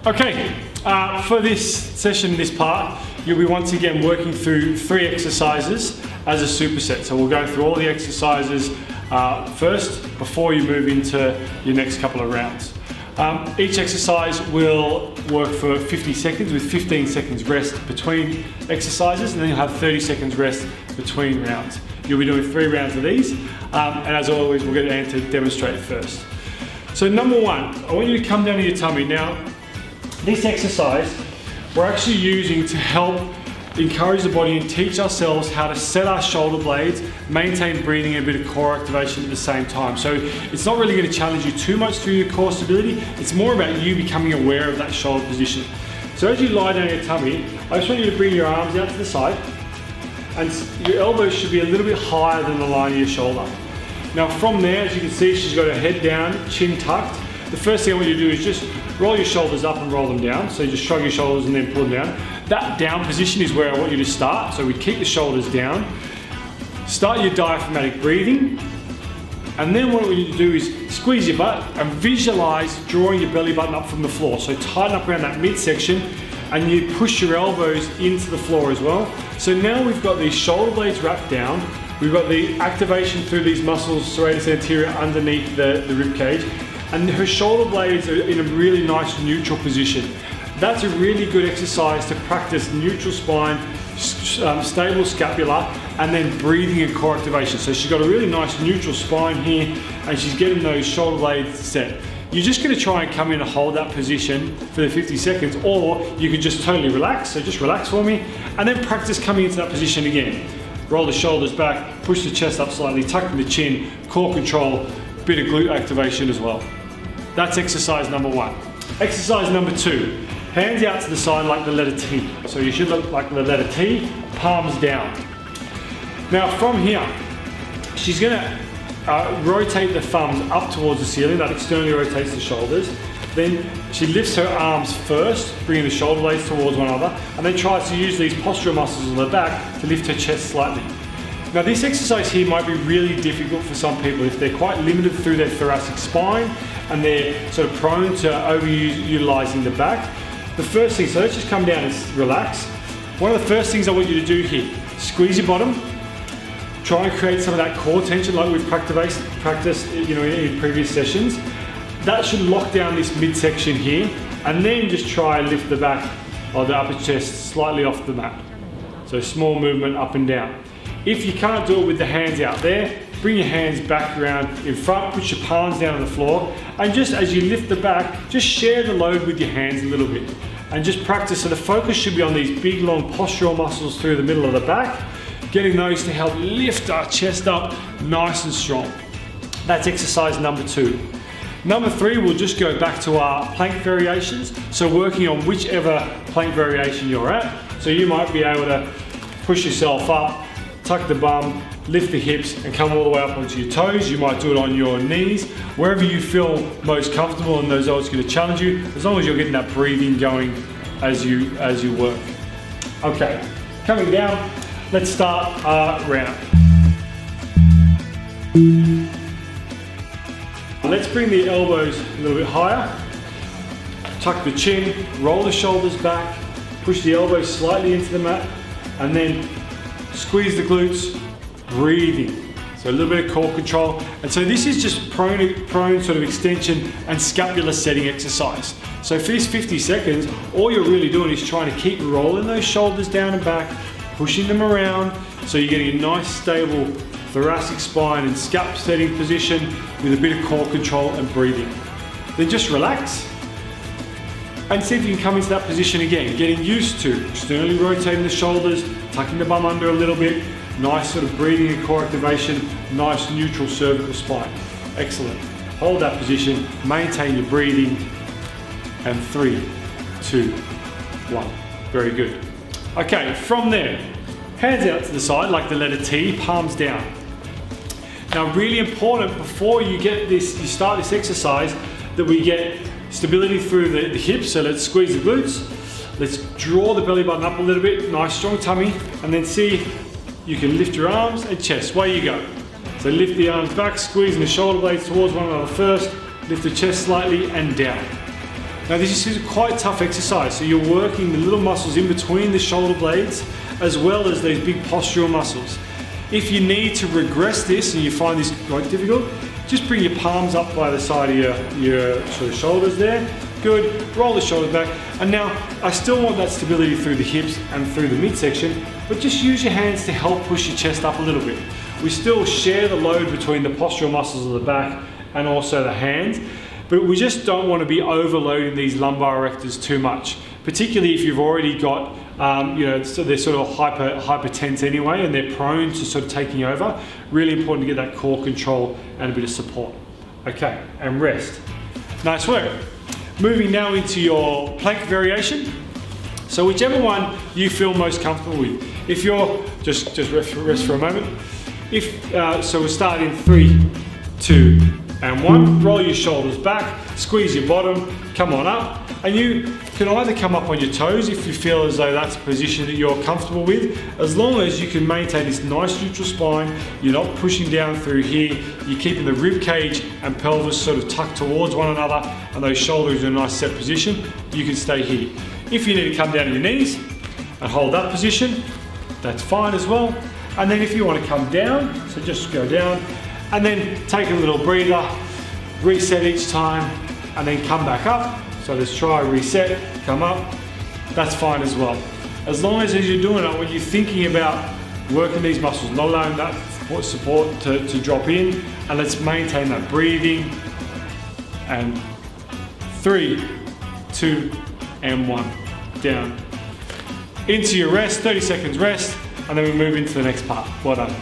Okay, for this session, this part, you'll be once again working through 3 exercises as a superset. So we'll go through all the exercises first before you move into your next couple of rounds. Each exercise will work for 50 seconds with 15 seconds rest between exercises, and then you'll have 30 seconds rest between rounds. You'll be doing 3 rounds of these, and as always, we'll get Anne to demonstrate first. So number 1, I want you to come down to your tummy. Now, this exercise we're actually using to help encourage the body and teach ourselves how to set our shoulder blades, maintain breathing and a bit of core activation at the same time. So it's not really going to challenge you too much through your core stability, it's more about you becoming aware of that shoulder position. So as you lie down on your tummy, I just want you to bring your arms out to the side, and your elbows should be a little bit higher than the line of your shoulder. Now from there, as you can see, she's got her head down, chin tucked. The first thing I want you to do is just roll your shoulders up and roll them down. So you just shrug your shoulders and then pull them down. That down position is where I want you to start. So we keep the shoulders down. Start your diaphragmatic breathing. And then what I want you to do is squeeze your butt and visualize drawing your belly button up from the floor. So tighten up around that midsection and you push your elbows into the floor as well. So now we've got these shoulder blades wrapped down. We've got the activation through these muscles, serratus anterior, underneath the rib cage. And her shoulder blades are in a really nice neutral position. That's a really good exercise to practice neutral spine, stable scapula, and then breathing and core activation. So she's got a really nice neutral spine here, and she's getting those shoulder blades set. You're just gonna try and come in and hold that position for the 50 seconds, or you could just totally relax. So just relax for me, and then practice coming into that position again. Roll the shoulders back, push the chest up slightly, tuck in the chin, core control, bit of glute activation as well. That's exercise number 1. Exercise number 2, hands out to the side like the letter T. So you should look like the letter T, palms down. Now from here, she's gonna rotate the thumbs up towards the ceiling, that externally rotates the shoulders. Then she lifts her arms first, bringing the shoulder blades towards one another, and then tries to use these postural muscles on the back to lift her chest slightly. Now this exercise here might be really difficult for some people if they're quite limited through their thoracic spine and they're sort of prone to overutilizing the back. The first thing, so let's just come down and relax. One of the first things I want you to do here, squeeze your bottom, try and create some of that core tension like we've practiced in previous sessions. That should lock down this midsection here, and then just try and lift the back or the upper chest slightly off the mat. So small movement up and down. If you can't do it with the hands out there, bring your hands back around in front, put your palms down on the floor, and just as you lift the back, just share the load with your hands a little bit. And just practice, so the focus should be on these big long postural muscles through the middle of the back, getting those to help lift our chest up nice and strong. That's exercise number 2. Number 3, we'll just go back to our plank variations. So working on whichever plank variation you're at. So you might be able to push yourself up, tuck the bum, lift the hips and come all the way up onto your toes. You might do it on your knees, wherever you feel most comfortable and those it's going to challenge you, as long as you're getting that breathing going as you work. Okay, coming down, let's start our round. Let's bring the elbows a little bit higher, tuck the chin, roll the shoulders back, push the elbows slightly into the mat, and then squeeze the glutes, breathing. So a little bit of core control. And so this is just prone sort of extension and scapular setting exercise. So for this 50 seconds, all you're really doing is trying to keep rolling those shoulders down and back, pushing them around, so you're getting a nice stable thoracic spine and scap setting position with a bit of core control and breathing. Then just relax and see if you can come into that position again, getting used to externally rotating the shoulders, tucking the bum under a little bit, nice sort of breathing and core activation, nice neutral cervical spine. Excellent. Hold that position, maintain your breathing, and 3, 2, 1. Very good. Okay, from there, hands out to the side like the letter T, palms down. Now really important before you start this exercise, that we get stability through the hips. So let's squeeze the glutes. Let's draw the belly button up a little bit, nice strong tummy, and then see if you can lift your arms and chest. Away you go. So lift the arms back, squeezing the shoulder blades towards one another first, lift the chest slightly and down. Now this is quite a tough exercise, so you're working the little muscles in between the shoulder blades as well as these big postural muscles. If you need to regress this and you find this quite difficult, just bring your palms up by the side of your sort of shoulders there. Good, roll the shoulders back. And now I still want that stability through the hips and through the midsection, but just use your hands to help push your chest up a little bit. We still share the load between the postural muscles of the back and also the hands, but we just don't want to be overloading these lumbar erectors too much, particularly if you've already got, so they're sort of hyper tense anyway, and they're prone to sort of taking over. Really important to get that core control and a bit of support. Okay, and rest. Nice work. Moving now into your plank variation. So whichever one you feel most comfortable with. If you're, just rest for a moment. So we'll start in 3, 2, and 1. Roll your shoulders back, squeeze your bottom, come on up. And you can either come up on your toes if you feel as though that's a position that you're comfortable with, as long as you can maintain this nice neutral spine, you're not pushing down through here, you're keeping the rib cage and pelvis sort of tucked towards one another, and those shoulders in a nice set position, you can stay here. If you need to come down to your knees and hold that position, that's fine as well. And then if you want to come down, so just go down, and then take a little breather, reset each time, and then come back up. So let's try reset, come up, that's fine as well. As long as you're doing it when you're thinking about working these muscles, not allowing that support to drop in, and let's maintain that breathing. And 3, 2, and 1, down. Into your rest, 30 seconds rest, and then we move into the next part. Well done.